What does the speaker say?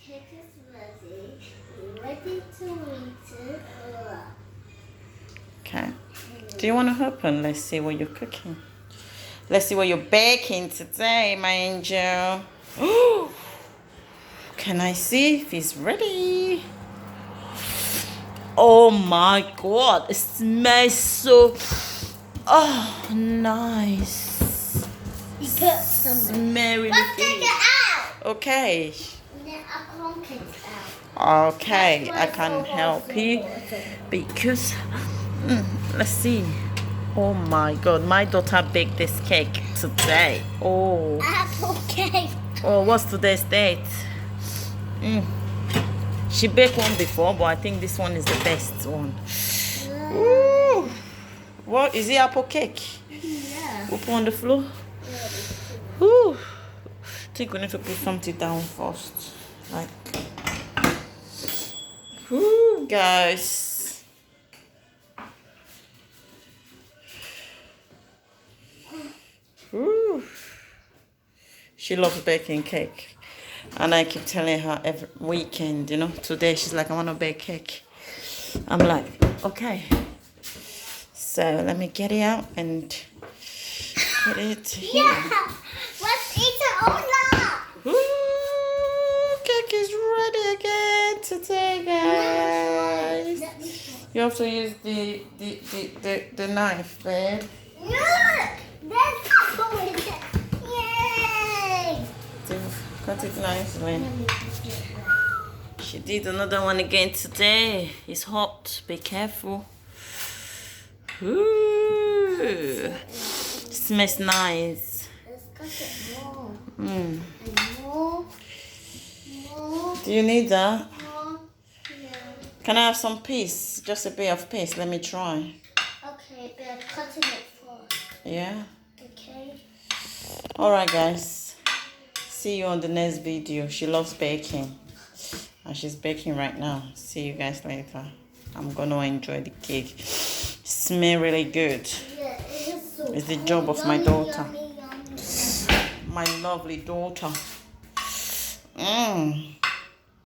cake is ready. We're ready to eat it. Okay. Do you want to open? Let's see what you're cooking. Let's see what you're baking today, my angel. Can I see if it's ready? Oh my god, it smells so nice. You put some. Smell really Let's take good. it out. Okay. Then I can't take it out. Okay, I can help you because let's see. Oh my god, my daughter baked this cake today. Oh, Apple cake. oh, what's today's date? She baked one before, but I think this one is the best one. Ooh. What is it? Apple cake? Yeah. Open on the floor. Ooh. I think we need to put something down first. Like, ooh, guys. Ooh. She loves baking cake. And I keep telling her every weekend, you know, today she's like, I want to bake cake. I'm like, okay. So let me get it out and put it here. Yeah. Let's eat it all now. Ooh, cake is ready again today, guys. You have to use the knife, babe. Look. There's apple in it. Yay. To cut it nicely. She did another one again today. It's hot. Be careful. Ooh. Smells nice. Let's cut it more. Mm. And more. More. Do you need that? More. Yeah. Can I have some peas? Just a bit of peas. Let me try. Okay, but I'm cutting it first. Yeah. Okay. Alright, guys. See you on the next video. She loves baking. And she's baking right now. See you guys later. I'm gonna enjoy the cake. Smell really good. Yeah, it is so It's the cool. job of my Yummy, daughter. yummy, yummy. My lovely daughter. Mmm.